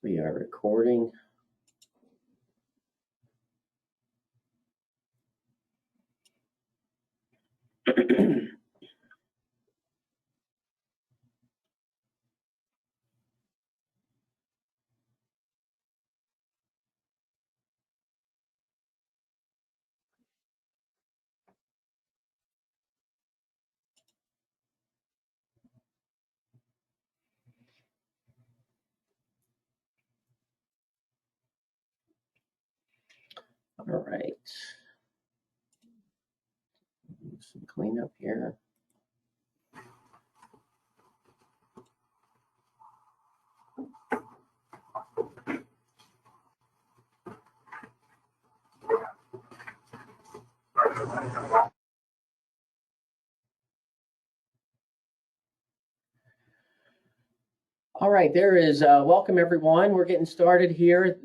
We are recording. All right. Some cleanup here. All right, there is welcome everyone. We're getting started here.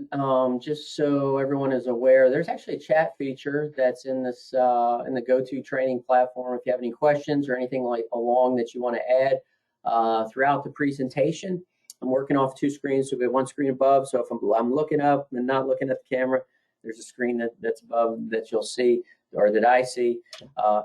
Just so everyone is aware, there's actually a chat feature that's in this in the GoTo training platform. If you have any questions or anything like along that you want to add throughout the presentation, I'm working off two screens. So we have one screen above. So if I'm looking up and not looking at the camera, there's a screen that's above that you'll see or that I see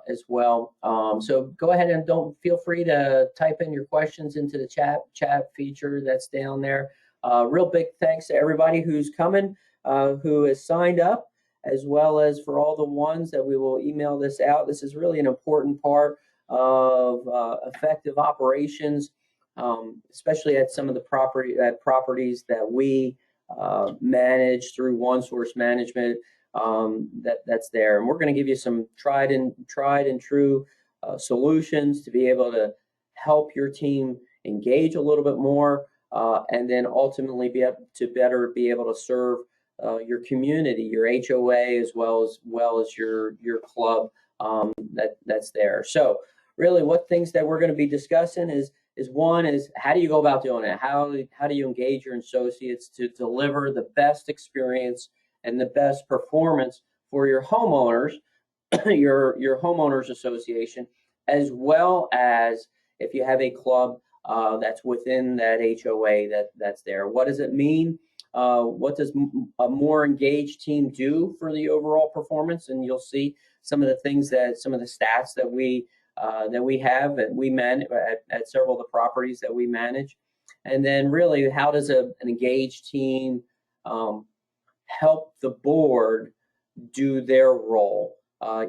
as well. So go ahead and feel free to type in your questions into the chat feature that's down there. Real big thanks to everybody who's coming, who has signed up, as well as for all the ones that we will email this out. This is really an important part of effective operations, especially at some of the properties that we manage through OneSource Management. That's there, and we're going to give you some tried and true solutions to be able to help your team engage a little bit more, and then ultimately be able to serve your community, your HOA, as well as your club that's there. So really, what things that we're going to be discussing is one is how do you go about doing it? How do you engage your associates to deliver the best experience and the best performance for your homeowners, your homeowners association, as well as if you have a club that's within that HOA that's there. What does it mean? What does a more engaged team do for the overall performance? And you'll see some of the things some of the stats that we have and we manage at several of the properties that we manage. And then really, how does an engaged team help the board do their role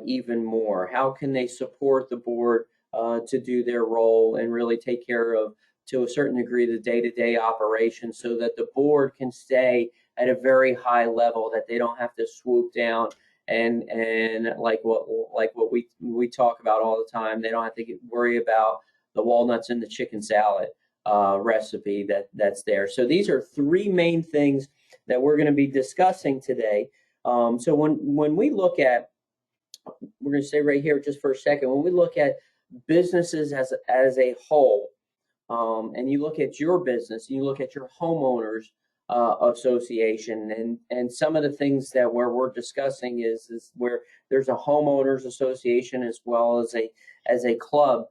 even more? How can they support the board to do their role and really take care of, to a certain degree, the day-to-day operations, so that the board can stay at a very high level, that they don't have to swoop down and like what we talk about all the time, they don't have to worry about the walnuts in the chicken salad recipe that's there. So these are three main things that we're going to be discussing today. So when we look at, we're going to stay right here just for a second, when we look at businesses as a whole, and you look at your business, you look at your homeowners association, and some of the things that we're discussing is where there's a homeowners association as well as a club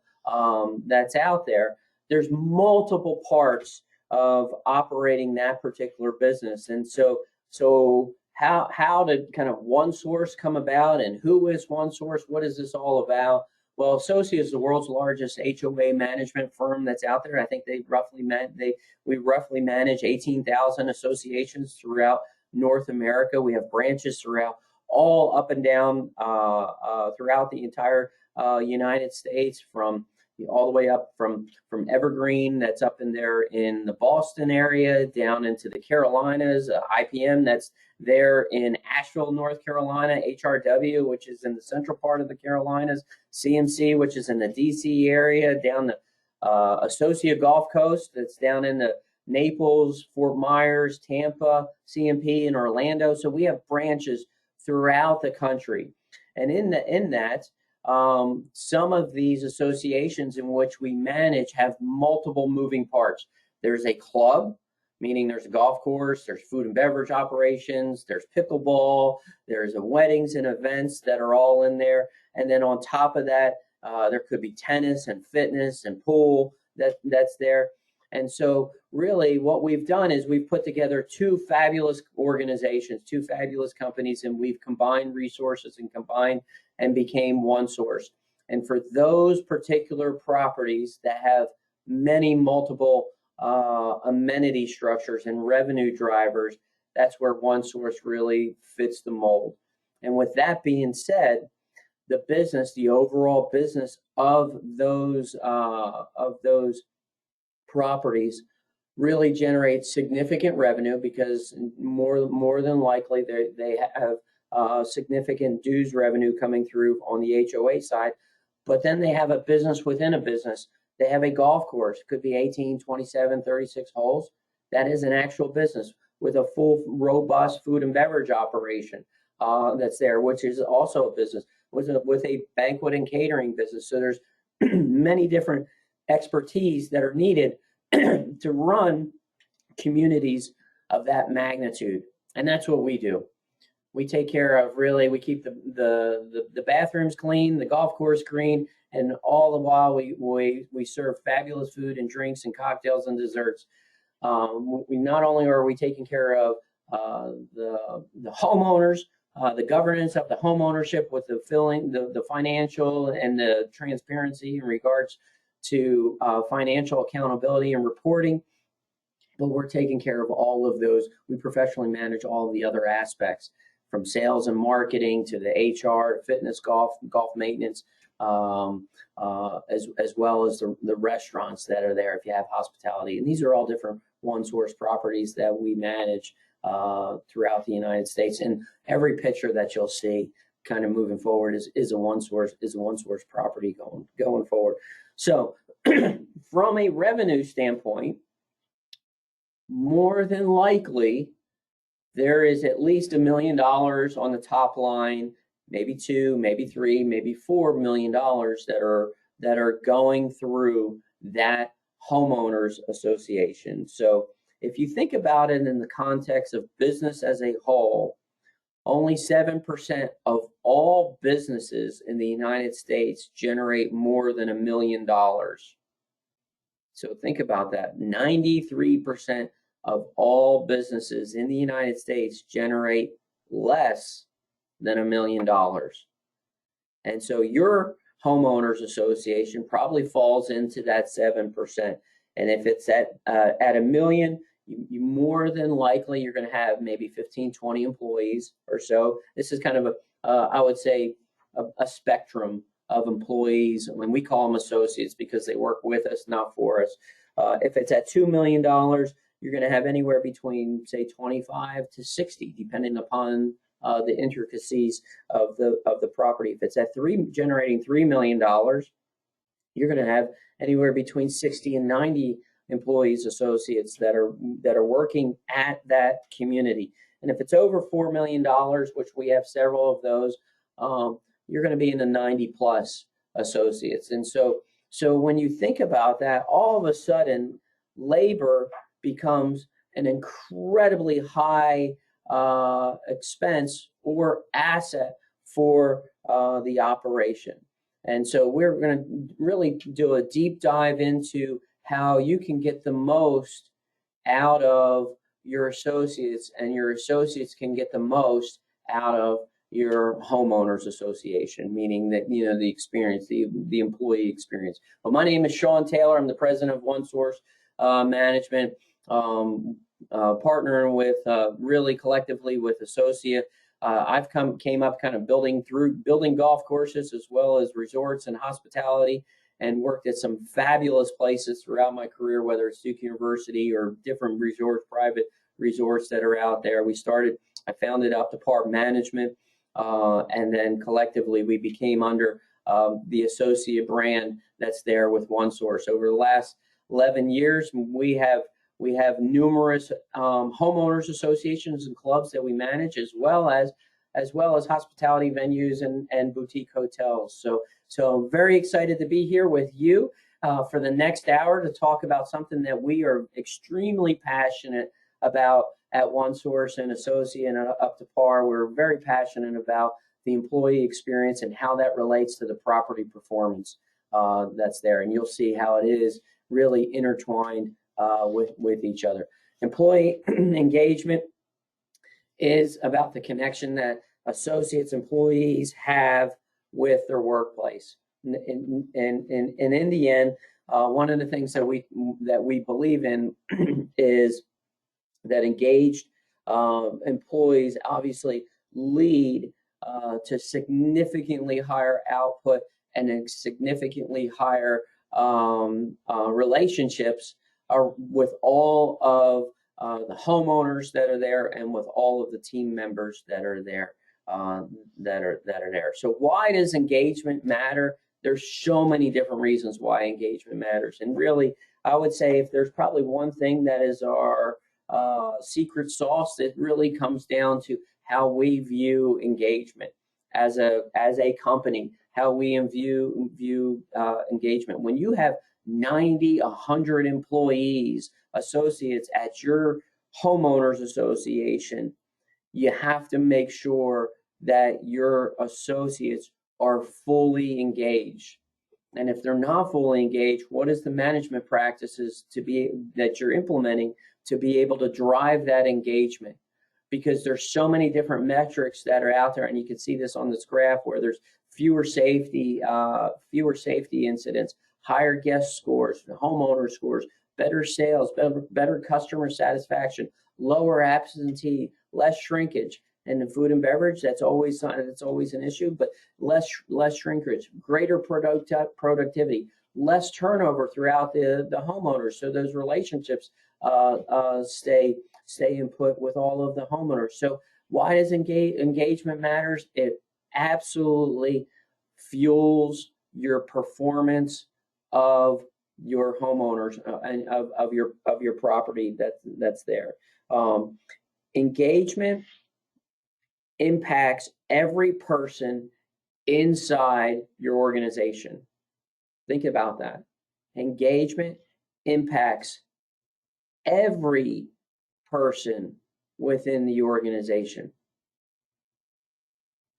that's out there. There's multiple parts of operating that particular business, and so how did kind of OneSource come about, and who is OneSource? What is this all about? Well, Associates is the world's largest HOA management firm that's out there. I think we roughly manage 18,000 associations throughout North America. We have branches throughout all up and down throughout the entire United States, from all the way up from Evergreen, that's up in there in the Boston area, down into the Carolinas, IPM that's there in Asheville, North Carolina, HRW, which is in the central part of the Carolinas, CMC, which is in the DC area, down the Associa Gulf Coast, that's down in the Naples, Fort Myers, Tampa, CMP, and Orlando. So we have branches throughout the country. And in that, some of these associations in which we manage have multiple moving parts. There's a club, meaning there's a golf course, there's food and beverage operations, there's pickleball, there's weddings and events that are all in there. And then on top of that, there could be tennis and fitness and pool that's there. And so really what we've done is we've put together two fabulous organizations, two fabulous companies, and we've combined resources and combined and became one source. And for those particular properties that have many multiple amenity structures and revenue drivers, that's where one source really fits the mold. And with that being said, the business, the overall business of those properties really generate significant revenue because more than likely they have significant dues revenue coming through on the HOA side, but then they have a business within a business. They have a golf course, could be 18, 27, 36 holes. That is an actual business with a full robust food and beverage operation that's there, which is also a business with a banquet and catering business. So there's many different expertise that are needed to run communities of that magnitude. And that's what we do. We take care of we keep the bathrooms clean, the golf course clean, and all the while we serve fabulous food and drinks and cocktails and desserts. We not only are we taking care of the homeowners, the governance of the home ownership with the financial and the transparency in regards to financial accountability and reporting, but we're taking care of all of those. We professionally manage all of the other aspects, from sales and marketing to the HR, fitness, golf maintenance, as well as the restaurants that are there if you have hospitality. And these are all different one source properties that we manage throughout the United States. And every picture that you'll see kind of moving forward is a one source property going forward. So from a revenue standpoint, more than likely there is at least $1 million on the top line, maybe $2, maybe $3, maybe $4 million that are going through that homeowners association. So if you think about it in the context of business as a whole, only 7% of all businesses in the United States generate more than $1 million. So think about that. 93% of all businesses in the United States generate less than $1 million. And so your homeowners association probably falls into that 7%. And if it's at $1 million, you more than likely you're going to have maybe 15, 20 employees or so. This is kind of I would say a spectrum of employees, and we call them associates because they work with us, not for us. If it's at $2 million, you're going to have anywhere between, say, 25 to 60, depending upon the intricacies of the property. If it's at generating $3 million, you're going to have anywhere between 60 and 90 employees, associates that are working at that community. And if it's over $4 million, which we have several of those, you're going to be in the 90 plus associates. And so when you think about that, all of a sudden labor becomes an incredibly high expense or asset for the operation. And so we're going to really do a deep dive into how you can get the most out of your associates, and your associates can get the most out of your homeowners association, meaning that, the experience, the employee experience. But my name is Shawn Taylor. I'm the president of One Source Management, partnering with really collectively with Associate. I've came up kind of building golf courses as well as resorts and hospitality, and worked at some fabulous places throughout my career, whether it's Duke University or different resorts, private resorts that are out there. I founded Up to Par Management, and then collectively we became under the Associate brand that's there with One Source. Over the last 11 years, we have numerous homeowners associations and clubs that we manage, as well as hospitality venues and boutique hotels. So I'm very excited to be here with you for the next hour to talk about something that we are extremely passionate about at One Source and Associate and Up to Par. We're very passionate about the employee experience and how that relates to the property performance that's there. And you'll see how it is really intertwined with each other. Employee engagement is about the connection that associates, employees have with their workplace. And in the end, one of the things that we believe in is that engaged employees obviously lead to significantly higher output and significantly higher relationships with all of the homeowners that are there and with all of the team members that are there. So why does engagement matter? There's so many different reasons why engagement matters, and really, I would say if there's probably one thing that is our secret sauce, it really comes down to how we view engagement as a company, how we view engagement. When you have 90, 100 employees, associates at your homeowners association, you have to make sure that your associates are fully engaged. And if they're not fully engaged, what is the management practices that you're implementing to be able to drive that engagement? Because there's so many different metrics that are out there, and you can see this on this graph where there's fewer safety incidents, higher guest scores, homeowner scores, better sales, better customer satisfaction, lower absentee, less shrinkage. And in food and beverage, that's always an issue, but less shrinkage, greater productivity, less turnover throughout the homeowners. So those relationships stay in put with all of the homeowners. So why does engagement matters? It absolutely fuels your performance of your homeowners and of your property that's there. Engagement impacts every person inside your organization. Think about that. Engagement impacts every person within the organization.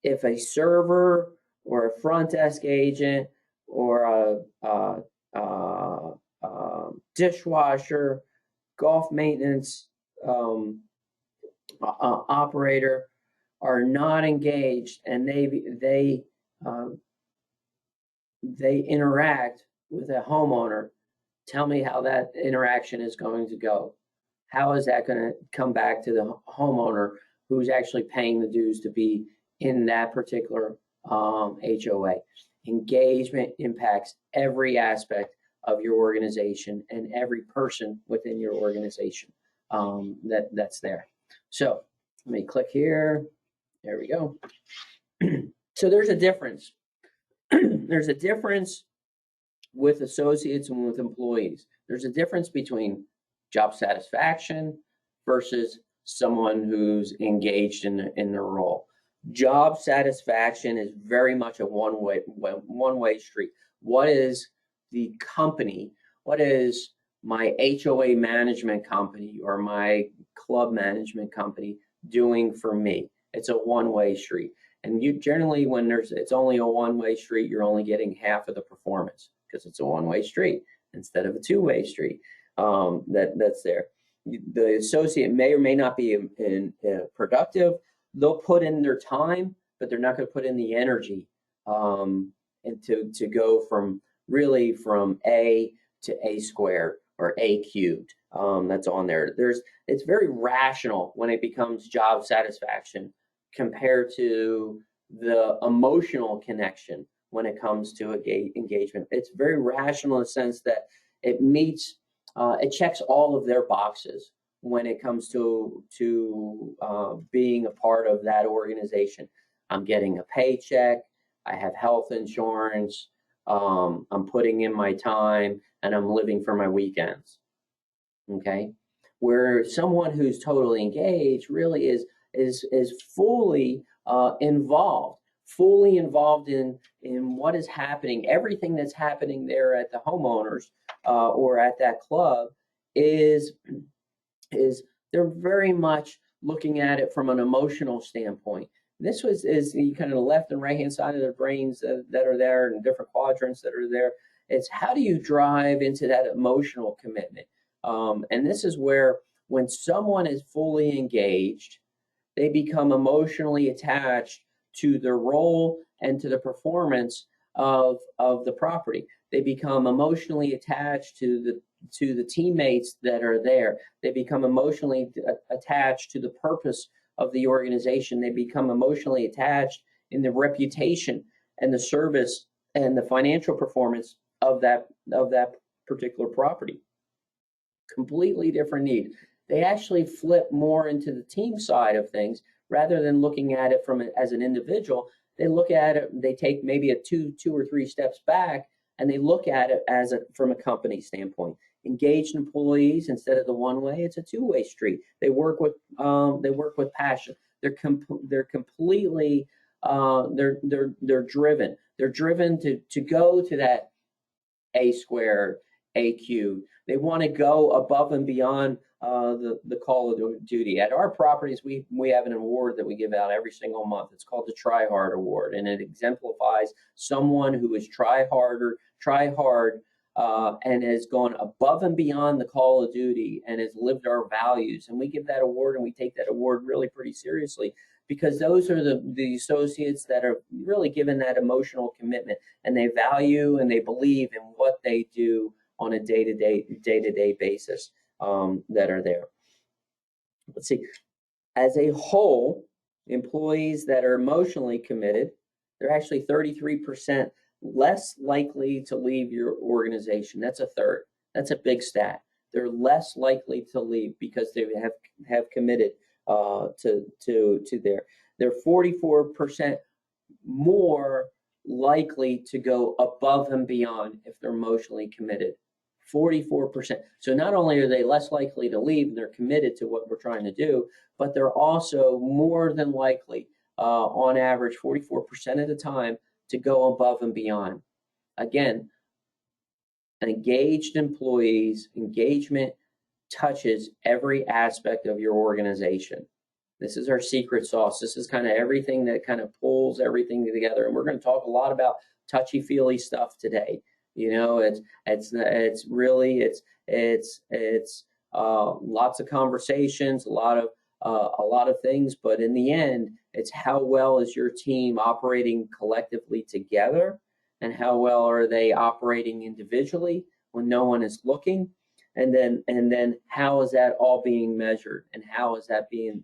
If a server or a front desk agent or a dishwasher, golf maintenance operator are not engaged and they interact with a homeowner, tell me how that interaction is going to go. How is that going to come back to the homeowner who's actually paying the dues to be in that particular HOA? Engagement impacts every aspect of your organization and every person within your organization that's there. So let me click here. There we go. So there's a difference. There's a difference with associates and with employees. There's a difference between job satisfaction versus someone who's engaged in their role. Job satisfaction is very much a one-way street. What is the company? What is my HOA management company or my club management company doing for me? It's a one-way street. And you generally, when it's only a one-way street, you're only getting half of the performance because it's a one-way street instead of a two-way street that's there. The associate may or may not be productive. They'll put in their time, but they're not going to put in the energy and to go from A to A squared or A cubed. That's on there. It's very rational when it becomes job satisfaction compared to the emotional connection when it comes to engagement. It's very rational in the sense that it meets, it checks all of their boxes when it comes to being a part of that organization. I'm getting a paycheck, I have health insurance, I'm putting in my time, and I'm living for my weekends. Okay, where someone who's totally engaged really is fully involved in what is happening. Everything that's happening there at the homeowners or at that club is they're very much looking at it from an emotional standpoint. This is the kind of the left and right hand side of the brains that are there and different quadrants that are there. It's how do you drive into that emotional commitment? And this is where when someone is fully engaged, they become emotionally attached to the role and to the performance of the property. They become emotionally attached to the teammates that are there. They become emotionally attached to the purpose of the organization. They become emotionally attached in the reputation and the service and the financial performance of that particular property. Completely different need. They actually flip more into the team side of things rather than looking at it as an individual. They look at it, they take maybe a two or three steps back, and they look at it from a company standpoint. Engaged employees, instead of the one way, it's a two-way street. They work with passion. They're completely they're driven. They're driven to go to that A squared, A cubed. They want to go above and beyond the call of duty. At our properties, we have an award that we give out every single month. It's called the Try Hard Award, and it exemplifies someone who is try hard, and has gone above and beyond the call of duty and has lived our values. And we give that award, and we take that award really pretty seriously, because those are the associates that are really given that emotional commitment, and they value and they believe in what they do on a day-to-day basis, that are there. Let's see. As a whole, employees that are emotionally committed, they're actually 33% less likely to leave your organization. That's a third. That's a big stat. They're less likely to leave because they have committed to there. They're 44% more likely to go above and beyond if they're emotionally committed. 44%. So not only are they less likely to leave, and they're committed to what we're trying to do, but they're also more than likely, on average, 44% of the time, to go above and beyond. Again, engaged employees, engagement touches every aspect of your organization. This is our secret sauce. This is kind of everything that kind of pulls everything together. And we're going to talk a lot about touchy-feely stuff today. You know, it's really lots of conversations, a lot of things, but in the end, it's how well is your team operating collectively together, and how well are they operating individually when no one is looking, and then how is that all being measured, and how is that being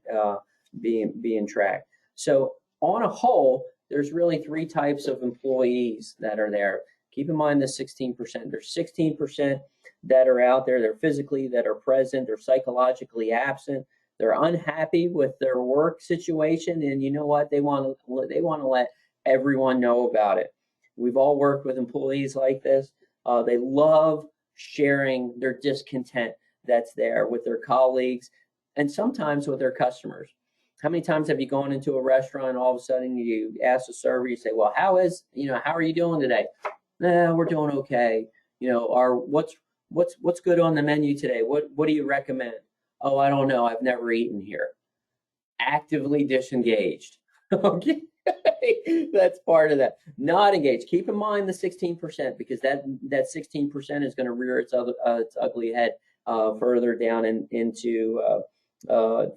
tracked. So on a whole, there's really three types of employees that are there. Keep in mind the 16%. There's 16% that are out there. They're physically that are present. They're psychologically absent. They're unhappy with their work situation, and you know what? They want to let everyone know about it. We've all worked with employees like this. They love sharing their discontent that's there with their colleagues, and sometimes with their customers. How many times have you gone into a restaurant and all of a sudden you ask the server, you say, well, how are you doing today? Nah, we're doing okay. What's good on the menu today? What do you recommend? Oh, I don't know. I've never eaten here. Actively disengaged. Okay. That's part of that. Not engaged. Keep in mind the 16%, because that 16% is going to rear its ugly head further down into the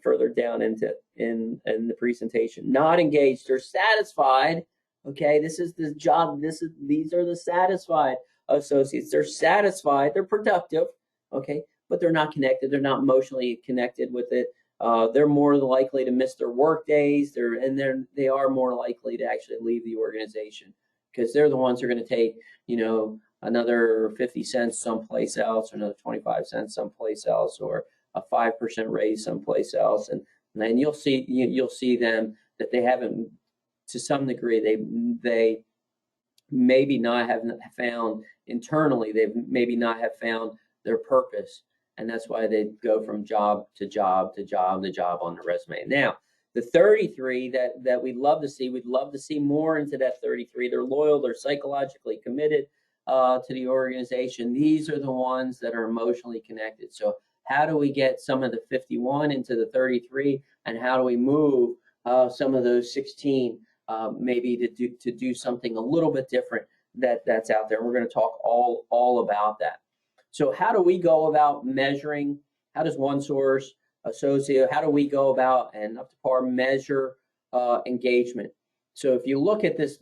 presentation. Not engaged. They're satisfied. Okay, this is the job. These are the satisfied associates. They're satisfied. They're productive. Okay, but they're not connected. They're not emotionally connected with it. They're more likely to miss their work days. They are more likely to actually leave the organization, because they're the ones who are going to take, another 50 cents someplace else, or another 25 cents someplace else, or a 5% raise someplace else, and then you'll see them that they haven't, to some degree, they maybe not have found internally. They maybe not have found their purpose, and that's why they go from job to job to job to job on the resume. Now, the 33 that we'd love to see more into that 33. They're loyal. They're psychologically committed to the organization. These are the ones that are emotionally connected. So how do we get some of the 51 into the 33, and how do we move some of those 16 maybe to do something a little bit different that's out there? We're going to talk all about that. So how do we go about measuring? How does OneSource, Associate, how do we go about and up to par measure engagement? So if you look at this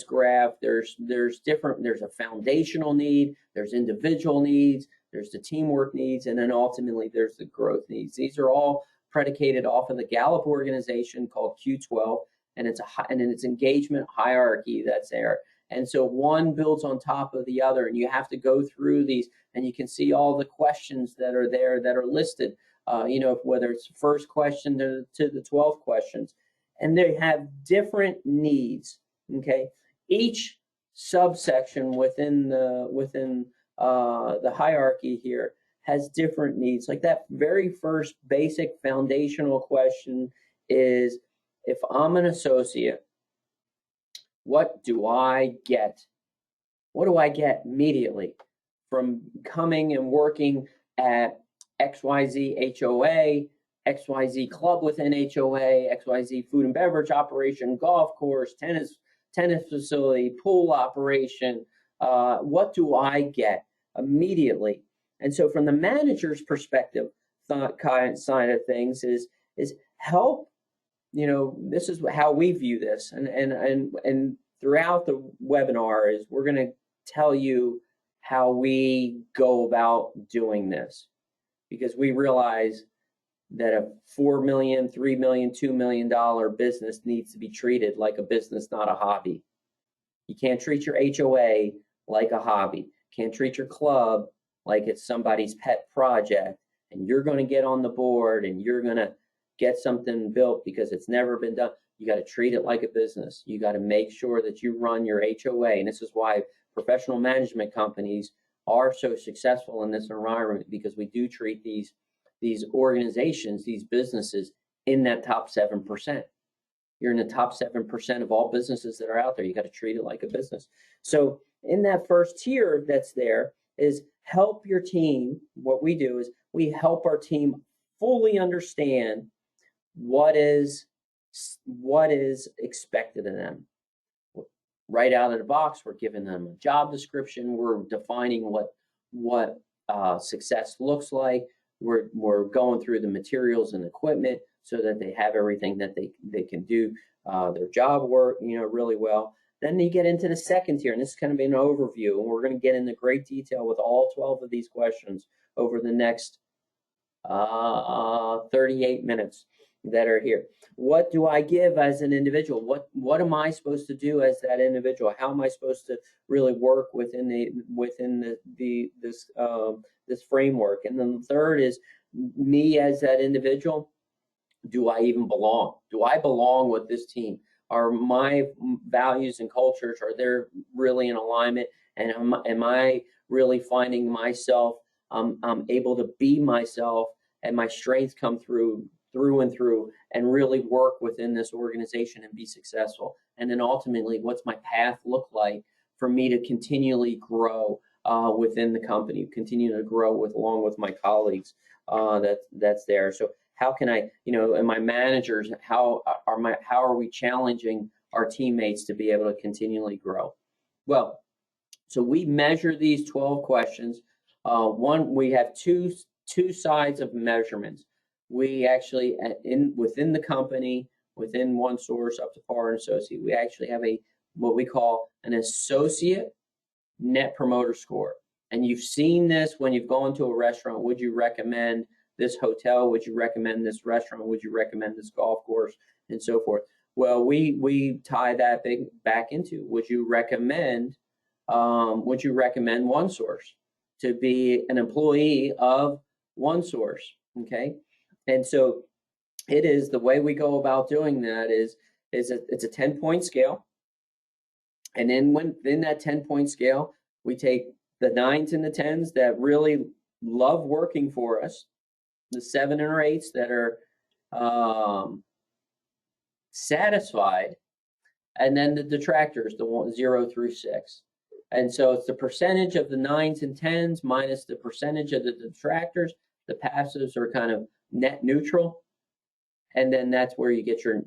graph, there's different. There's a foundational need, there's individual needs, there's the teamwork needs, and then ultimately there's the growth needs. These are all predicated off of the Gallup organization called Q12, and it's engagement hierarchy that's there. And so one builds on top of the other, and you have to go through these, and you can see all the questions that are there that are listed. Whether it's the first question to the 12 questions, and they have different needs. Okay, each subsection within the hierarchy here has different needs. Like that very first basic foundational question is, if I'm an associate, what do I get? What do I get immediately from coming and working at XYZ HOA, XYZ club within HOA, XYZ food and beverage operation, golf course, tennis facility, pool operation? What do I get immediately? And so from the manager's perspective, side of things is help. This is how we view this, and throughout the webinar is we're going to tell you how we go about doing this, because we realize that a $4 million, $3 million, $2 million business needs to be treated like a business, not a hobby. You can't treat your HOA like a hobby. Can't treat your club like it's somebody's pet project, and you're going to get on the board and you're going to get something built because it's never been done. You got to treat it like a business. You got to make sure that you run your HOA. And this is why professional management companies are so successful in this environment, because we do treat these organizations, these businesses, in that top 7%. You're in the top 7% of all businesses that are out there. You got to treat it like a business. So in that first tier that's there is help your team. What we do is we help our team fully understand what is expected of them. Right out of the box, we're giving them a job description. We're defining what success looks like. We're going through the materials and equipment so that they have everything that they can do their job work really well. Then you get into the second tier, and this is going to be an overview, and we're going to get into great detail with all 12 of these questions over the next 38 minutes that are here. What do I give as an individual? What am I supposed to do as that individual? How am I supposed to really work within this framework? And then the third is me as that individual. Do I even belong? Do I belong with this team? Are my values and cultures, are they really in alignment? And am I really finding myself? I'm able to be myself, and my strengths come through and through, and really work within this organization and be successful. And then ultimately, what's my path look like for me to continually grow within the company, continue to grow along with my colleagues that's there. So how can I, and my managers, how are we challenging our teammates to be able to continually grow? Well, so we measure these 12 questions. We have two sides of measurements. We actually, within the company, within OneSource, up to par and associate, we actually have what we call an associate net promoter score. And you've seen this when you've gone to a restaurant. Would you recommend this hotel? Would you recommend this restaurant? Would you recommend this golf course? And so forth. Well, we tie that back into, would you recommend OneSource to be an employee of OneSource? Okay. And so it is, the way we go about doing that is it's a 10-point scale. And then within that 10-point scale, we take the 9s and the 10s that really love working for us, the 7 or 8s that are satisfied, and then the detractors, the 0 through 6. And so it's the percentage of the 9s and 10s minus the percentage of the detractors. The passives are kind of net neutral. And then that's where you get your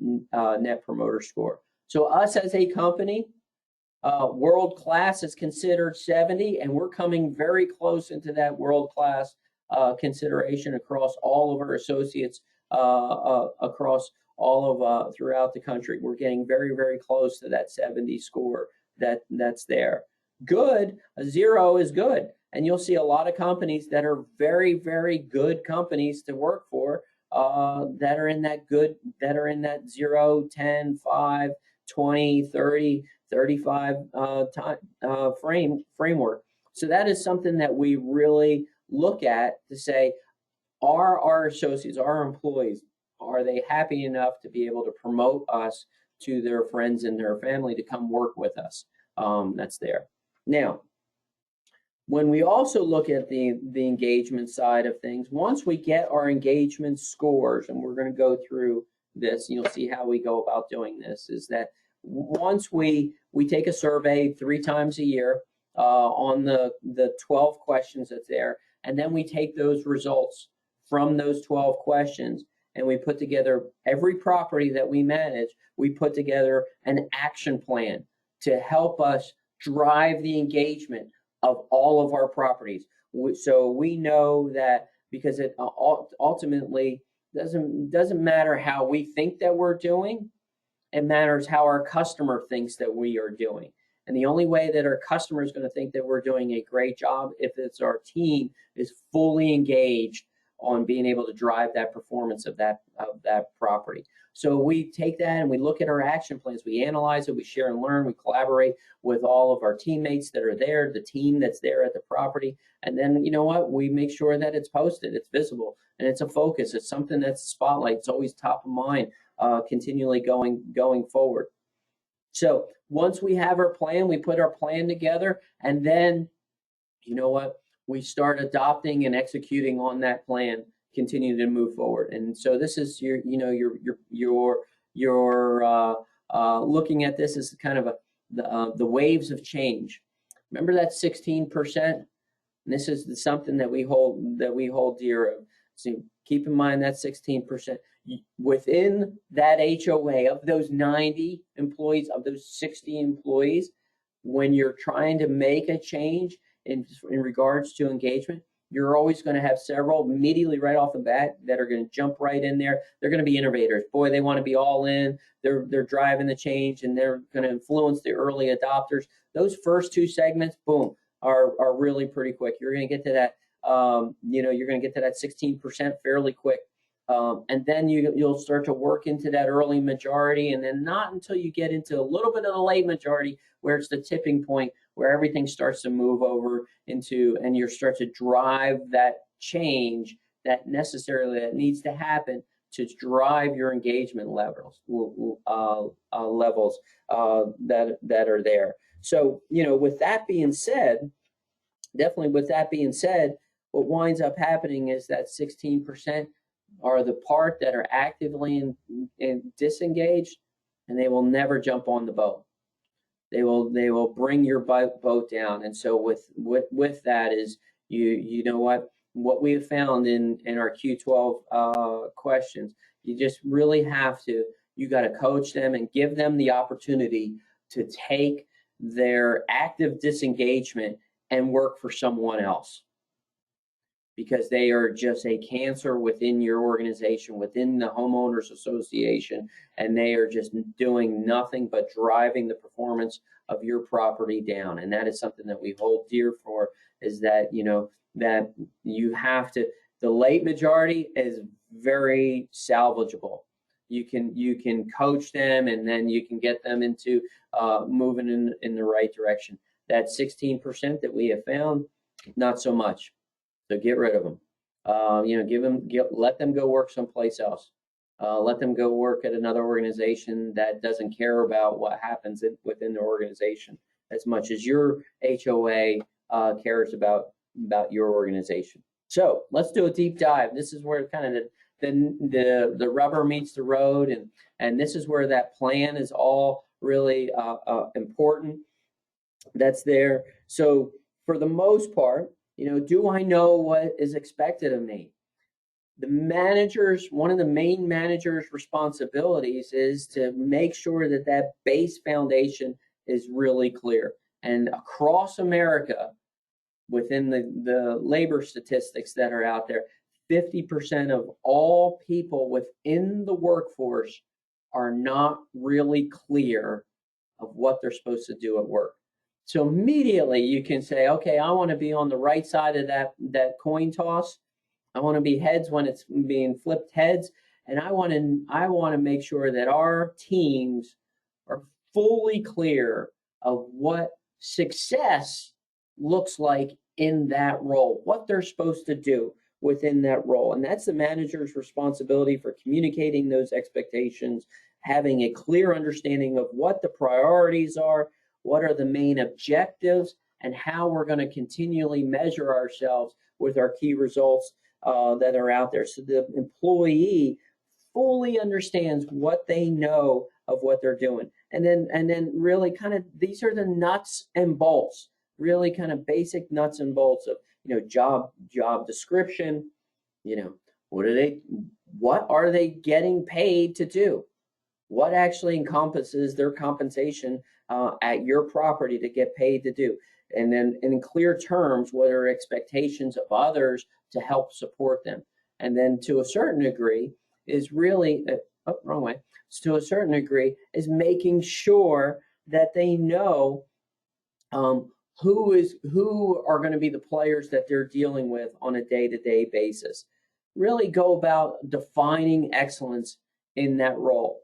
net promoter score. So us as a company, World class is considered 70, and we're coming very close into that world class consideration across all of our associates across all of throughout the country. We're getting very, very close to that 70 score that's there. Good, a 0 is good. And you'll see a lot of companies that are very, very good companies to work for that are in that good, that are in that 0, 10, 5, 20, 30, 35 framework. So that is something that we really look at to say, are our associates, our employees, are they happy enough to be able to promote us to their friends and their family to come work with us? That's there. Now, when we also look at the engagement side of things, once we get our engagement scores, and we're going to go through this, you'll see how we go about doing this, is that once we take a survey 3 times a year on the 12 questions that's there, and then we take those results from those 12 questions and we put together every property that we manage, we put together an action plan to help us drive the engagement of all of our properties. So we know that, because it ultimately doesn't matter how we think that we're doing, it matters how our customer thinks that we are doing. And the only way that our customer is going to think that we're doing a great job if it's our team is fully engaged on being able to drive that performance of that property. So we take that and we look at our action plans, we analyze it, we share and learn, we collaborate with all of our teammates that are there, the team that's there at the property, and then, you know what, we make sure that it's posted, it's visible, and it's a focus, it's something that's a spotlight, it's always top of mind, continually going forward. So once we have our plan, we put our plan together, and then, you know what, we start adopting and executing on that plan, continue to move forward. And so this is your, you know, you're looking at this as kind of the waves of change. Remember that 16%? And this is something that we hold dear. So keep in mind that 16%. Within that HOA, of those 90 employees, of those 60 employees, when you're trying to make a change in regards to engagement, you're always going to have several immediately right off the bat that are going to jump right in there. They're going to be innovators. Boy, they want to be all in. They're driving the change, and they're going to influence the early adopters. Those first 2 segments, boom, are really pretty quick. You're going to get to that, you're going to get to that 16% fairly quick. And then you'll start to work into that early majority, and then not until you get into a little bit of the late majority, where it's the tipping point, where everything starts to move over into, and you start to drive that change that necessarily that needs to happen to drive your engagement levels that are there. So, with that being said, what winds up happening is that 16% are the part that are actively disengaged, and they will never jump on the boat. They will bring your boat down. And so with that is, you know what we have found in our Q12 questions, you just really have to, you got to coach them and give them the opportunity to take their active disengagement and work for someone else, because they are just a cancer within your organization, within the homeowners association, and they are just doing nothing but driving the performance of your property down. And that is something that we hold dear for, is that, that you have to, the late majority is very salvageable. You can coach them, and then you can get them into moving in the right direction. That 16% that we have found, not so much. So get rid of them. Let them go work someplace else. Let them go work at another organization that doesn't care about what happens within the organization as much as your HOA cares about your organization. So let's do a deep dive. This is where kind of the rubber meets the road, and this is where that plan is all really important. That's there. So for the most part, do I know what is expected of me? One of the main manager's responsibilities is to make sure that base foundation is really clear. And across America, within the labor statistics that are out there, 50% of all people within the workforce are not really clear of what they're supposed to do at work. So immediately you can say, okay, I want to be on the right side of that coin toss. I want to be heads when it's being flipped heads, and I want to make sure that our teams are fully clear of what success looks like in that role, what they're supposed to do within that role. And that's the manager's responsibility for communicating those expectations, having a clear understanding of what the priorities are, what are the main objectives, and how we're going to continually measure ourselves with our key results that are out there. So the employee fully understands what they know of what they're doing. And then really kind of, these are the nuts and bolts, really kind of basic nuts and bolts of, job description, what are they getting paid to do? What actually encompasses their compensation at your property to get paid to do? And then in clear terms, what are expectations of others to help support them? And then to a certain degree is really, wrong way, to a certain degree is making sure that they know who are going to be the players that they're dealing with on a day-to-day basis. Really go about defining excellence in that role.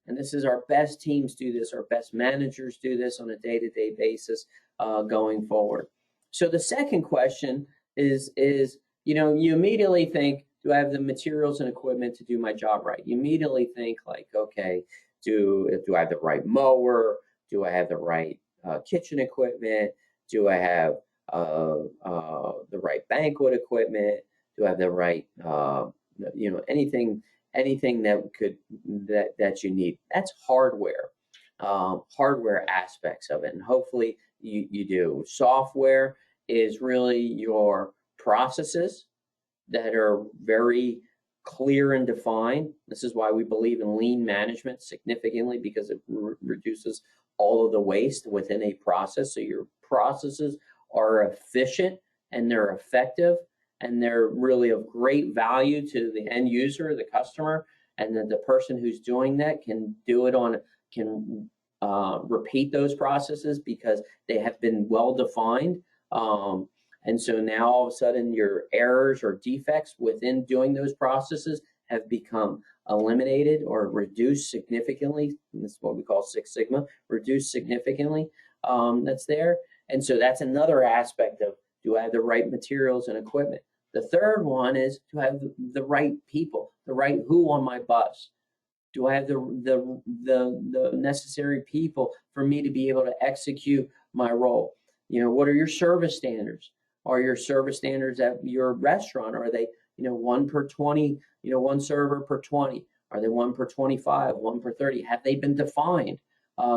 And this is our best teams do this, our best managers do this on a day-to-day basis going forward. So the second question is you immediately think, do I have the materials and equipment to do my job right? You immediately think like, okay, do I have the right mower? Do I have the right kitchen equipment? Do I have the right banquet equipment? Do I have the right, anything that you need? That's hardware aspects of it, and hopefully you do. Software is really your processes that are very clear and defined. This is why we believe in lean management significantly, because it reduces all of the waste within a process. So your processes are efficient and they're effective, and they're really of great value to the end user, the customer, and then the person who's doing that can do it can repeat those processes because they have been well defined. And so now all of a sudden your errors or defects within doing those processes have become eliminated or reduced significantly. And this is what we call Six Sigma, reduced significantly. That's there. And so that's another aspect of, do I have the right materials and equipment? The third one is, do I have the right people, the right who on my bus? Do I have the necessary people for me to be able to execute my role? What are your service standards? Are your service standards at your restaurant? Are they, 1 per 20, 1 server per 20? Are they 1 per 25, 1 per 30? Have they been defined?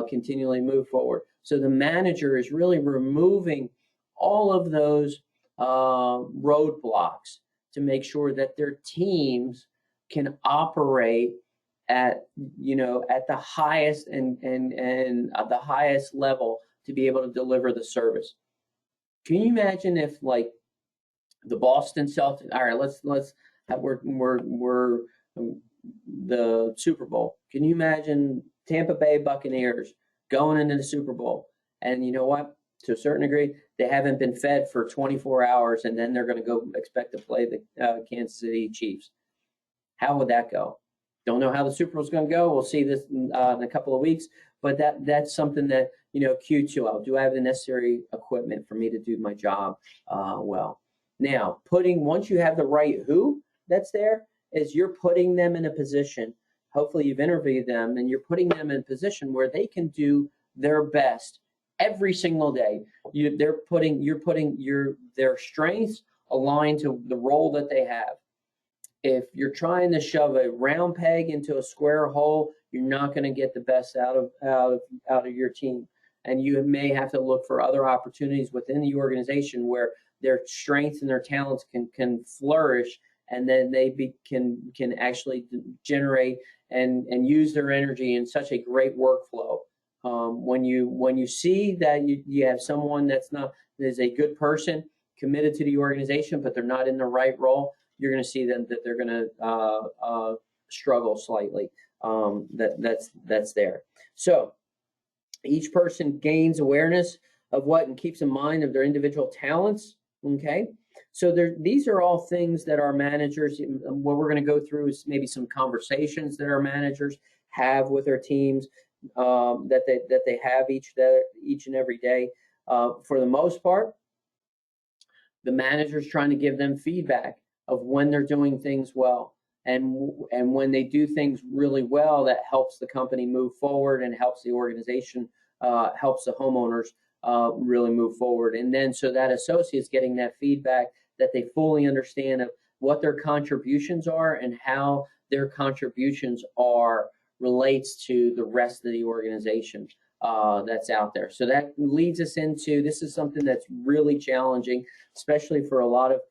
Continually move forward. So the manager is really removing all of those roadblocks to make sure that their teams can operate at the highest and the highest level to be able to deliver the service. Can you imagine if, like, the Boston Celtics? All right, let's have we're the Super Bowl. Can you imagine Tampa Bay Buccaneers going into the Super Bowl, and you know what? To a certain degree, they haven't been fed for 24 hours, and then they're going to go expect to play the Kansas City Chiefs. How would that go? Don't know how the Super Bowl is going to go. We'll see this in a couple of weeks, but that's something that, Q2L. Do I have the necessary equipment for me to do my job well? Now, once you have the right who that's there, is you're putting them in a position. Hopefully, you've interviewed them, and you're putting them in a position where they can do their best every single day. You're putting their strengths aligned to the role that they have. If you're trying to shove a round peg into a square hole, you're not going to get the best out of your team, and you may have to look for other opportunities within the organization where their strengths and their talents can flourish, and then they can actually generate and use their energy in such a great workflow When you see that you have someone is a good person committed to the organization, but they're not in the right role, you're going to see them that they're going to struggle slightly. That's there. So each person gains awareness of what and keeps in mind of their individual talents. Okay. So these are all things that our managers, what we're going to go through is maybe some conversations that our managers have with their teams, that they have each and every day. For the most part, the manager's trying to give them feedback of when they're doing things well. And when they do things really well, that helps the company move forward and helps the organization, helps the homeowners really move forward. And then so that associate's getting that feedback that they fully understand of what their contributions are and how their contributions are relates to the rest of the organization that's out there. So that leads us into, this is something that's really challenging, especially for a lot of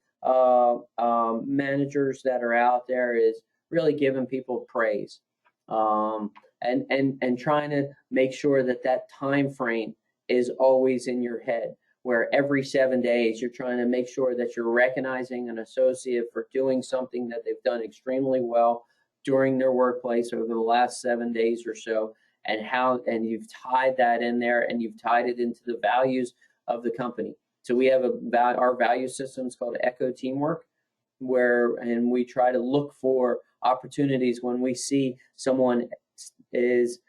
managers that are out there, is really giving people praise, and trying to make sure that time frame is always in your head, where every 7 days you're trying to make sure that you're recognizing an associate for doing something that they've done extremely well during their workplace over the last 7 days or so, and you've tied that in there, and you've tied it into the values of the company. So we have our value system is called Echo Teamwork, and we try to look for opportunities when we see someone is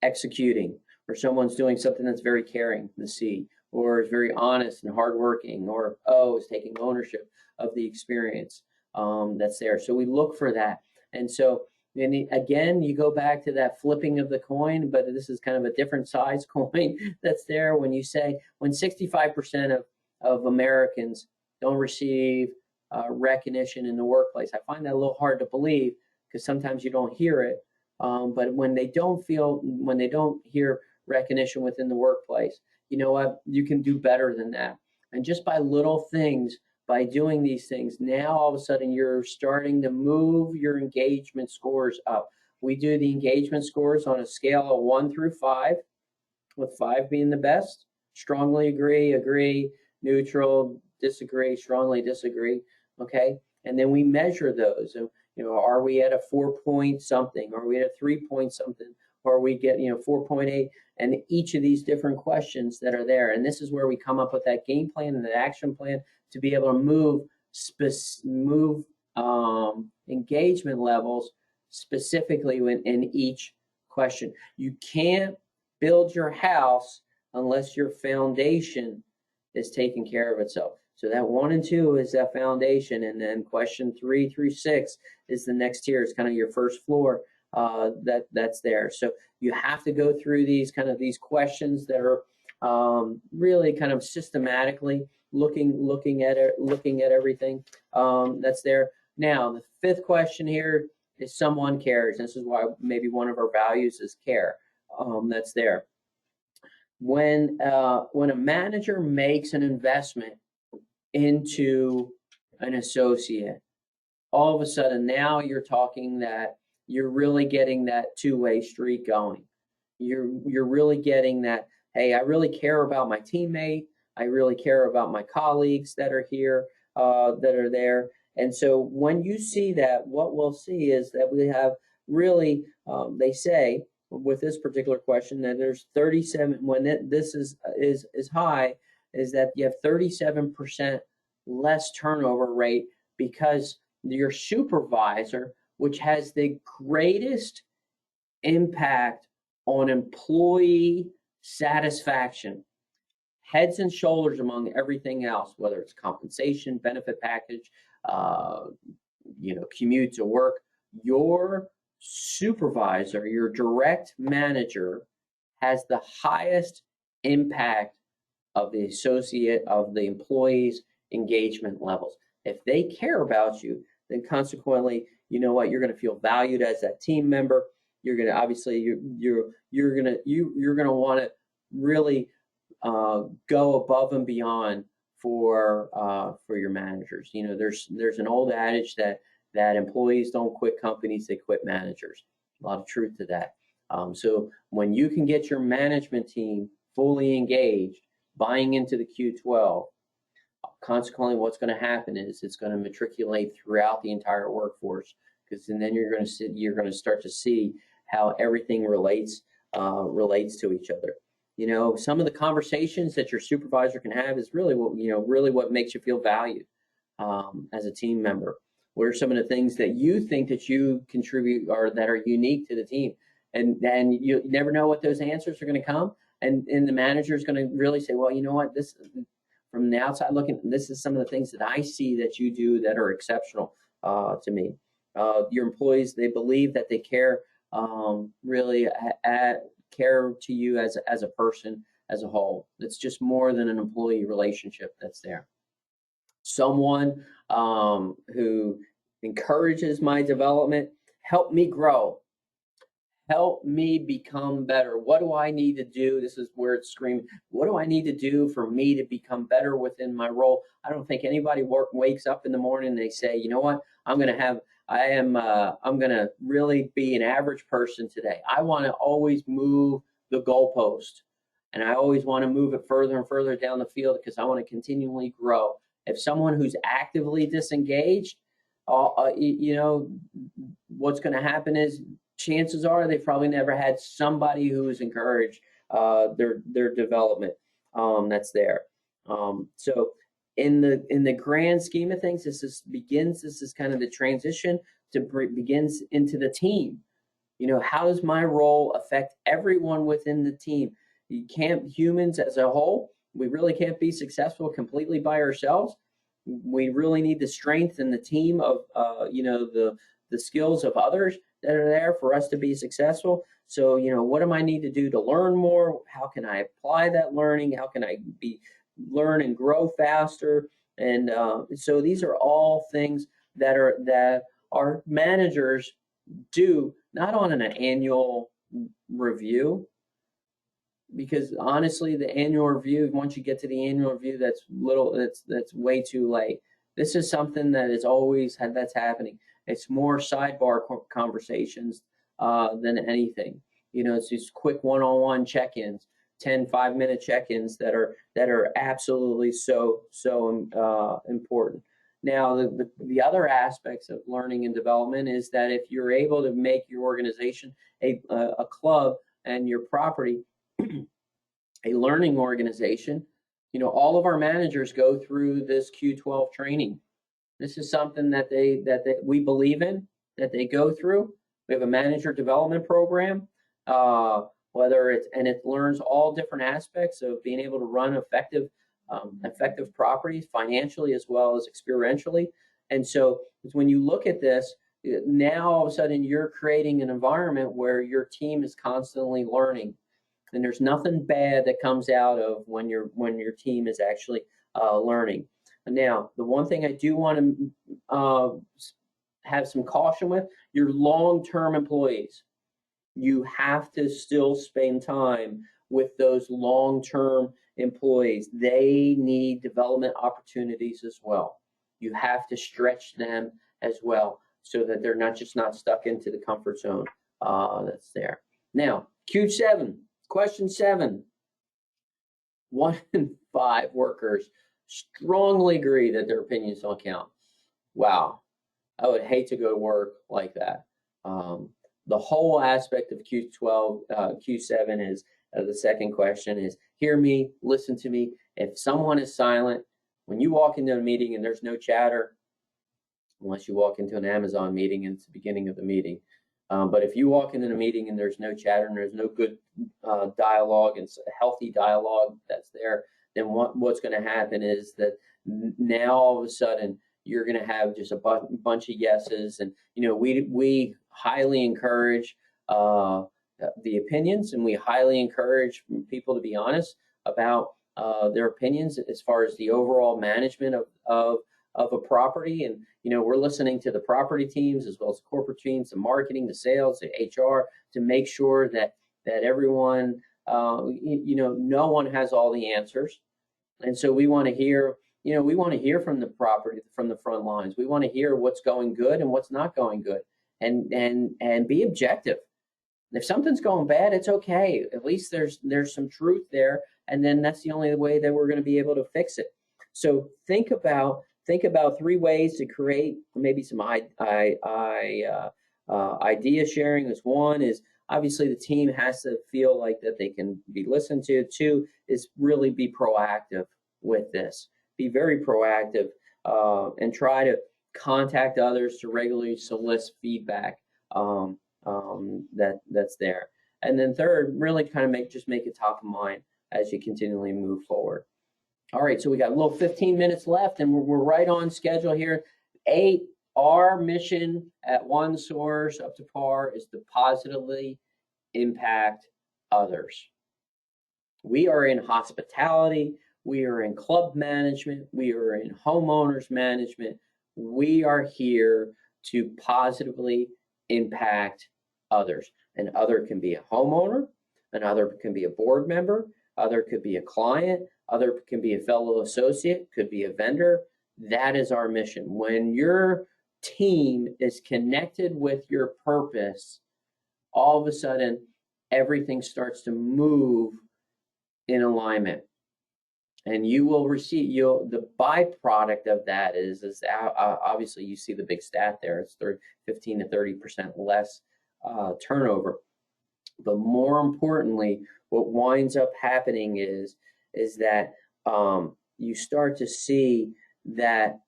executing, or someone's doing something that's very caring to see, or is very honest and hardworking, or is taking ownership of the experience that's there. So we look for that. And so, and again, you go back to that flipping of the coin, but this is kind of a different size coin that's there. When 65% of Americans don't receive recognition in the workplace, I find that a little hard to believe, because sometimes you don't hear it. But when they don't hear recognition within the workplace, you know what? You can do better than that. And just by little things, by doing these things, now all of a sudden you're starting to move your engagement scores up. We do the engagement scores on a scale of 1 through 5, with 5 being the best. Strongly agree, neutral, disagree, strongly disagree. Okay, and then we measure those. Are we at a 4 point something? Are we at a 3 point something? Or we get 4.8? And each of these different questions that are there, and this is where we come up with that game plan and that action plan to be able to move engagement levels specifically in each question. You can't build your house unless your foundation is taking care of itself. So that 1 and 2 is that foundation, and then question 3 through 6 is the next tier. It's kind of your first floor that's there. So you have to go through these questions that are really kind of systematically looking at everything that's there. Now, the 5th question here is someone cares. This is why maybe one of our values is care. That's there. When a manager makes an investment into an associate, all of a sudden now you're talking that you're really getting that two-way street going. You're really getting that, hey, I really care about my teammate. I really care about my colleagues that are here, that are there. And so when you see that, what we'll see is that we have really, they say with this particular question that there's 37, when this is high, is that you have 37% less turnover rate, because your supervisor, which has the greatest impact on employee satisfaction, heads and shoulders among everything else, whether it's compensation, benefit package, commute to work, your supervisor, your direct manager, has the highest impact of the employee's engagement levels. If they care about you, then consequently, you know what, you're going to feel valued as that team member. You're going to obviously you're going to want to really go above and beyond for your managers. There's an old adage that employees don't quit companies, they quit managers. A lot of truth to that. So when you can get your management team fully engaged, buying into the Q12, consequently, what's going to happen is it's going to matriculate throughout the entire workforce, because then you're going to start to see how everything relates to each other. You know, some of the conversations that your supervisor can have is really what makes you feel valued as a team member. What are some of the things that you think that you contribute or that are unique to the team? And you never know what those answers are going to come. And the manager is going to really say, well, you know what, this from the outside looking, this is some of the things that I see that you do that are exceptional to me. Your employees, they believe that they care, really care to you as a person as a whole. It's just more than an employee relationship that's there. Someone who encourages my development, help me grow, help me become better. What do I need to do? This is where it's screaming. What do I need to do for me to become better within my role? I don't think anybody wakes up in the morning and they say, you know what, I'm going to really be an average person today. I want to always move the goalpost, and I always want to move it further and further down the field because I want to continually grow. If someone who's actively disengaged, what's going to happen is chances are they've probably never had somebody who's encouraged their development that's there. So in the grand scheme of things, this is kind of the transition begins into the team. You know, how does my role affect everyone within the team? Humans as a whole, we really can't be successful completely by ourselves. We really need the strength and the team of, the skills of others that are there for us to be successful. So, what do I need to do to learn more? How can I apply that learning? How can I learn and grow faster? And so these are all things that our managers do, not on an annual review, because honestly, the annual review, once you get to the annual review, that's way too late. This is something that is always that's happening. It's more sidebar conversations than anything. It's these quick one-on-one check-ins, 10 5-minute check-ins that are absolutely so important. Now, the other aspects of learning and development is that if you're able to make your organization a club and your property a learning organization, all of our managers go through this Q12 training. This is something that we believe in, that they go through. We have a manager development program, it learns all different aspects of being able to run effective properties financially as well as experientially. And so when you look at this, now all of a sudden you're creating an environment where your team is constantly learning. And there's nothing bad that comes out of when your team is actually learning. Now, the one thing I do want to have some caution with, your long-term employees. You have to still spend time with those long-term employees. They need development opportunities as well. You have to stretch them as well so that they're not stuck into the comfort zone that's there. Now, Q7, question 7. 1 in 5 workers strongly agree that their opinions don't count. Wow, I would hate to go to work like that. The whole aspect of Q7 is the second question is hear me, listen to me. If someone is silent, when you walk into a meeting and there's no chatter, unless you walk into an Amazon meeting and it's the beginning of the meeting, but if you walk into a meeting and there's no chatter and there's no good dialogue and healthy dialogue that's there, then what's going to happen is that now all of a sudden you're going to have just a bunch of yeses. And we highly encourage the opinions, and we highly encourage people to be honest about their opinions as far as the overall management of a property. And we're listening to the property teams as well as the corporate teams, the marketing, the sales, the HR, to make sure that everyone, no one has all the answers. And so we want to hear, from the property, from the front lines. We want to hear what's going good and what's not going good, and be objective. If something's going bad, it's okay. At least there's some truth there, and then that's the only way that we're going to be able to fix it. So think about 3 ways to create maybe some idea sharing. Is one is obviously the team has to feel like that they can be listened to. 2 is really be proactive with this. Be very proactive and try to contact others to regularly solicit feedback that's there. And then 3rd, really kind of make it top of mind as you continually move forward. All right, so we got a little 15 minutes left, and we're right on schedule here. Our mission at OneSource Up to Par is to positively impact others. We are in hospitality, we are in club management, we are in homeowners management. We are here to positively impact others. An other can be a homeowner, another can be a board member, other could be a client, other can be a fellow associate, could be a vendor. That is our mission. When your team is connected with your purpose, all of a sudden everything starts to move in alignment. And you will receive, the byproduct of that is obviously you see the big stat there. It's 15 to 30% less turnover. But more importantly, what winds up happening is that you start to see that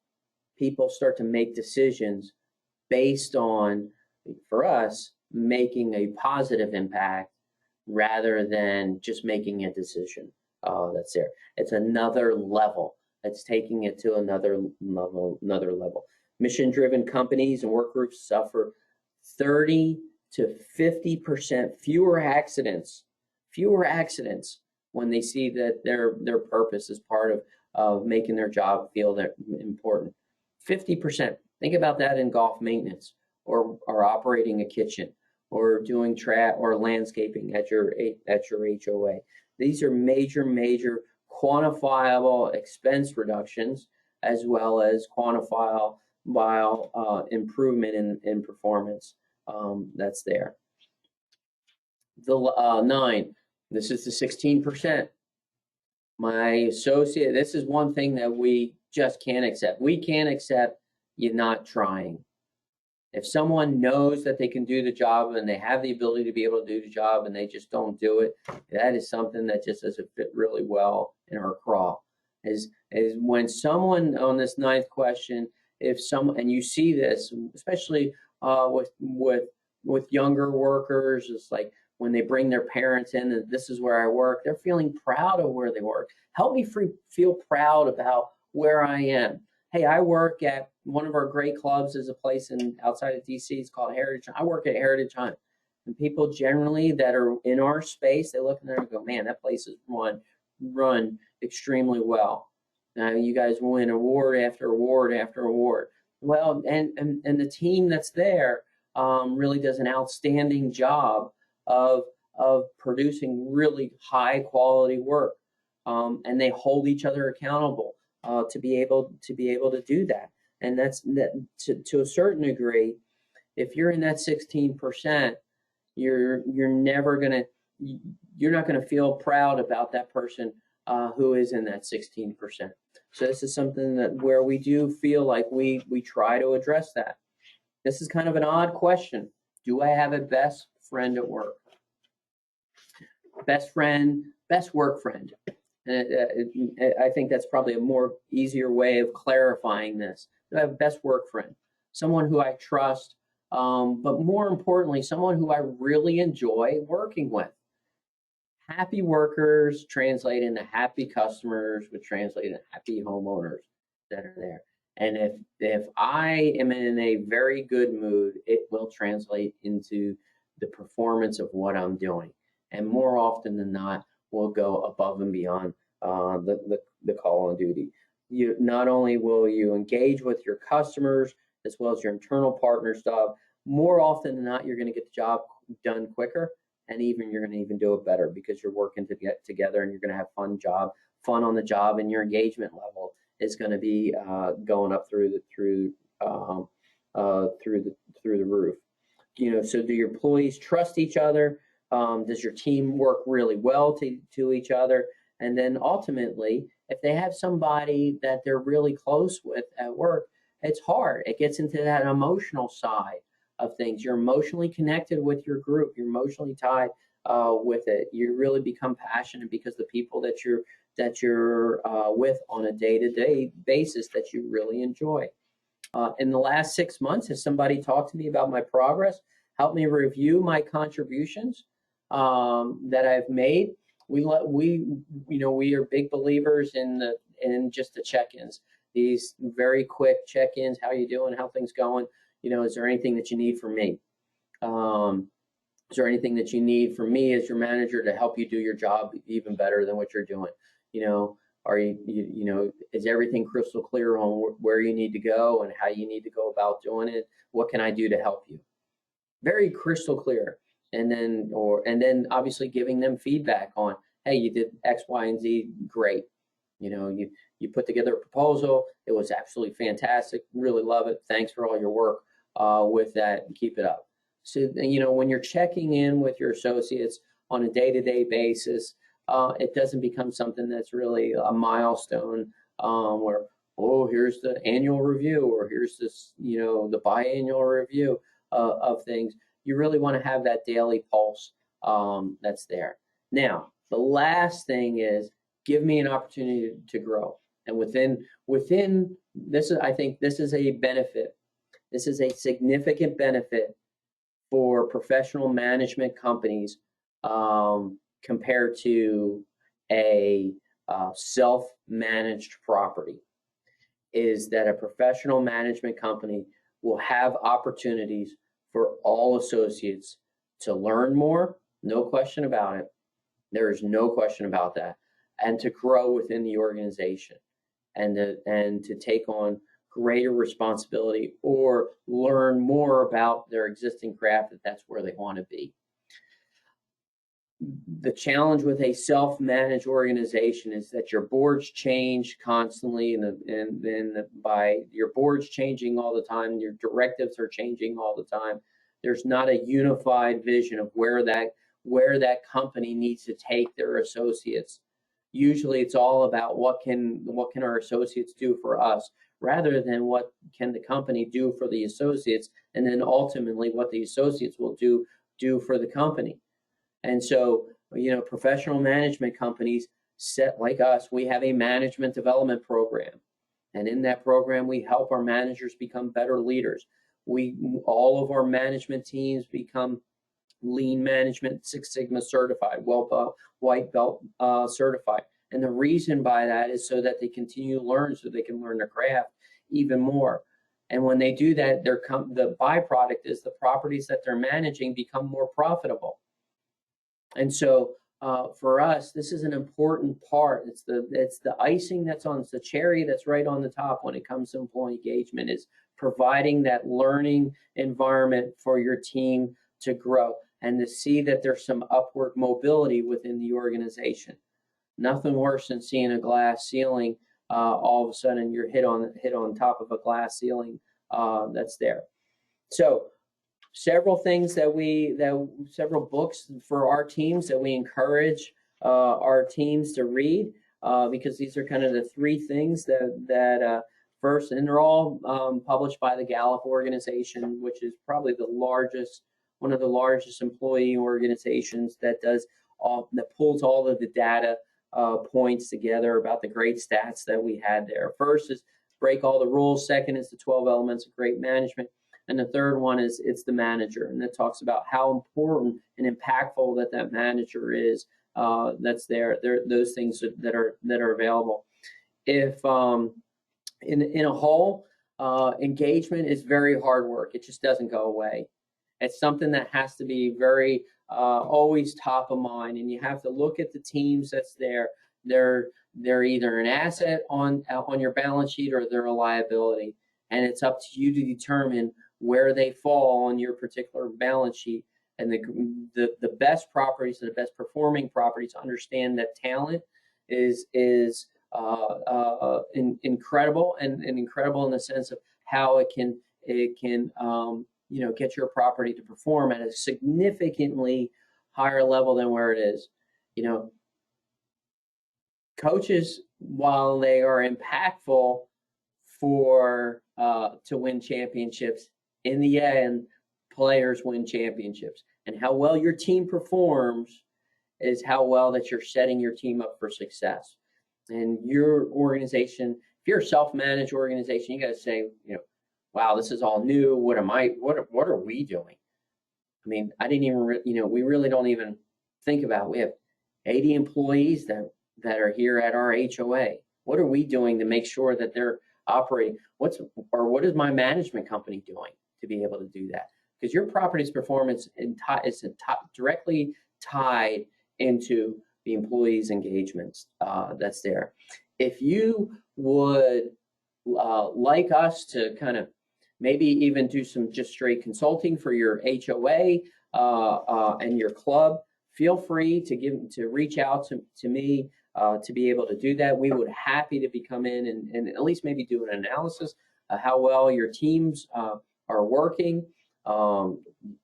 people start to make decisions based on, for us, making a positive impact rather than just making a decision. That's there. It's another level. It's taking it to another level. Mission-driven companies and work groups suffer 30 to 50% fewer accidents when they see that their purpose is part of making their job feel that important. 50%. Think about that in golf maintenance, or operating a kitchen, or doing or landscaping at your HOA. These are major quantifiable expense reductions, as well as quantifiable improvement in performance. That's there. The 9. This is the 16%. My associate. This is one thing that we just can't accept. We can't accept you not trying. If someone knows that they can do the job and they have the ability to be able to do the job and they just don't do it, that is something that just doesn't fit really well in our craw. Is when someone, on this 9th question, and you see this, especially with younger workers, it's like when they bring their parents in and this is where I work, they're feeling proud of where they work. Help me feel proud about where I am. Hey, I work at one of our great clubs, is a place outside of DC. It's called Heritage. I work at Heritage Hunt. And people generally that are in our space, they look in there and go, man, that place is run extremely well. Now you guys win award after award after award. Well, and the team that's there really does an outstanding job of producing really high quality work. And they hold each other accountable to be able to do that. And that's to a certain degree. If you're in that 16%, you're not gonna feel proud about that person who is in that 16%. So this is something where we do feel like we try to address that. This is kind of an odd question. Do I have a best friend at work? Best friend, best work friend. I think that's probably a more easier way of clarifying this. Do I have a best work friend? Someone who I trust, but more importantly, someone who I really enjoy working with. Happy workers translate into happy customers, which translate into happy homeowners that are there. And if I am in a very good mood, it will translate into the performance of what I'm doing. And more often than not, will go above and beyond the call on duty. Not only will you engage with your customers as well as your internal partner stuff, more often than not, you're going to get the job done quicker, and you're going to even do it better because you're working to get together and you're going to have fun on the job, and your engagement level is going to be going up through the roof. so do your employees trust each other? Does your team work really well to each other? And then ultimately, if they have somebody that they're really close with at work, it's hard. It gets into that emotional side of things. You're emotionally connected with your group. You're emotionally tied with it. You really become passionate because the people that you're with on a day-to-day basis that you really enjoy. In the last 6 months, has somebody talked to me about my progress, helped me review my contributions that I've made. We are big believers in just the check-ins, these very quick check-ins. How you doing? How things going? Is there anything that you need from me? Is there anything that you need from me as your manager to help you do your job even better than what you're doing? Are is everything crystal clear on where you need to go and how you need to go about doing it? What can I do to help you? Very crystal clear. And then obviously giving them feedback on, hey, you did X, Y, and Z, great. You put together a proposal. It was absolutely fantastic. Really love it. Thanks for all your work with that. Keep it up. So, when you're checking in with your associates on a day-to-day basis, it doesn't become something that's really a milestone where, oh, here's the annual review, or here's this, the biannual review of things. You really want to have that daily pulse that's there. Now, the last thing is give me an opportunity to grow. And within this, I think this is a benefit. This is a significant benefit for professional management companies compared to a self-managed property, is that a professional management company will have opportunities for all associates to learn more, no question about it. There is no question about that. And to grow within the organization and to take on greater responsibility or learn more about their existing craft if that's where they want to be. The challenge with a self-managed organization is that your boards change constantly, and then by your boards changing all the time, your directives are changing all the time. There's not a unified vision of where that company needs to take their associates. Usually, it's all about what can our associates do for us, rather than what can the company do for the associates, and then ultimately what the associates will do for the company. And so, professional management companies like us, we have a management development program. And in that program, we help our managers become better leaders. All of our management teams become Lean Management Six Sigma certified, white belt certified. And the reason by that is so that they continue to learn, so they can learn their craft even more. And when they do that, the byproduct is the properties that they're managing become more profitable. And so for us, this is an important part. It's the icing that's on, it's the cherry that's right on the top when it comes to employee engagement, is providing that learning environment for your team to grow and to see that there's some upward mobility within the organization. Nothing worse than seeing a glass ceiling. All of a sudden you're hit on top of a glass ceiling that's there. So several things several books for our teams that we encourage our teams to read, because these are kind of the three things that first, and they're all published by the Gallup organization, which is probably one of the largest employee organizations that pulls all of the data points together about the great stats that we had there. First is break all the rules. Second is the 12 elements of great management. And the third one is it's the manager, and it talks about how important and impactful that manager is. That's there. Those things that are available. If in a whole, engagement is very hard work. It just doesn't go away. It's something that has to be very always top of mind, and you have to look at the teams that's there. They're either an asset on your balance sheet, or they're a liability, and it's up to you to determine where they fall on your particular balance sheet. And the best properties and the best performing properties understand that talent is incredible, and incredible in the sense of how it can get your property to perform at a significantly higher level than where it is. Coaches, while they are impactful for to win championships, in the end, players win championships. And how well your team performs is how well that you're setting your team up for success. And your organization, if you're a self-managed organization, you got to say, wow, this is all new. What are we doing? I mean, I didn't even, we really don't even think about, we have 80 employees that are here at our HOA. What are we doing to make sure that they're operating? What is my management company doing to be able to do that? Because your property's performance is directly tied into the employees' engagements that's there. If you would like us to kind of maybe even do some just straight consulting for your HOA and your club, feel free to reach out to me to be able to do that. We would happy to come in and at least maybe do an analysis of how well your teams are working.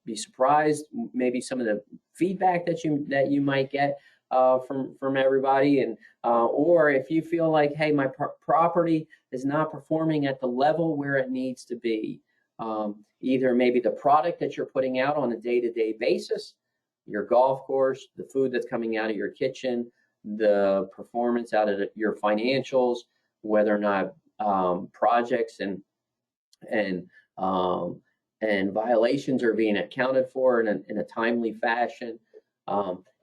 Be surprised maybe some of the feedback that you might get from everybody, and or if you feel like, hey, my property is not performing at the level where it needs to be, either maybe the product that you're putting out on a day-to-day basis, your golf course, the food that's coming out of your kitchen, the performance out of your financials, whether or not projects and violations are being accounted for in a timely fashion.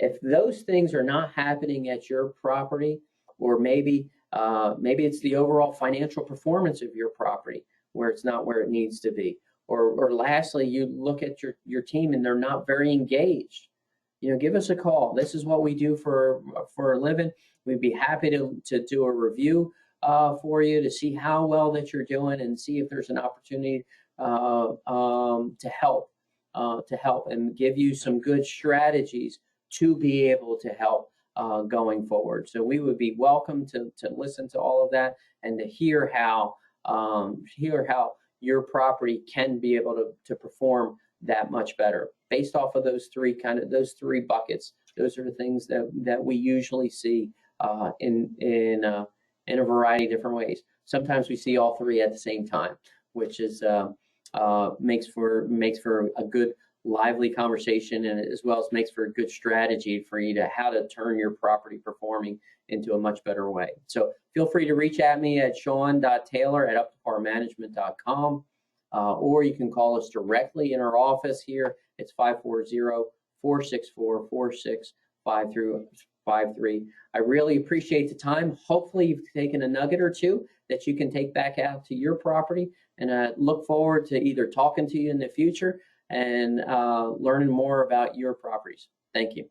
If those things are not happening at your property, or maybe it's the overall financial performance of your property where it's not where it needs to be, or lastly, you look at your team and they're not very engaged, give us a call. This is what we do for a living. We'd be happy to do a review for you to see how well that you're doing and see if there's an opportunity to help and give you some good strategies to be able to help going forward. So we would be welcome to listen to all of that and to hear how your property can be able to perform that much better based off of those three buckets. Those are the things that we usually see in a variety of different ways. Sometimes we see all three at the same time, which is makes for a good lively conversation, and as well as makes for a good strategy for you to how to turn your property performing into a much better way. So feel free to reach at me at shawn.taylor@uptoparmanagement.com, or you can call us directly in our office here. It's 540-464-4653. I really appreciate the time. Hopefully you've taken a nugget or two that you can take back out to your property, and I look forward to either talking to you in the future and learning more about your properties. Thank you.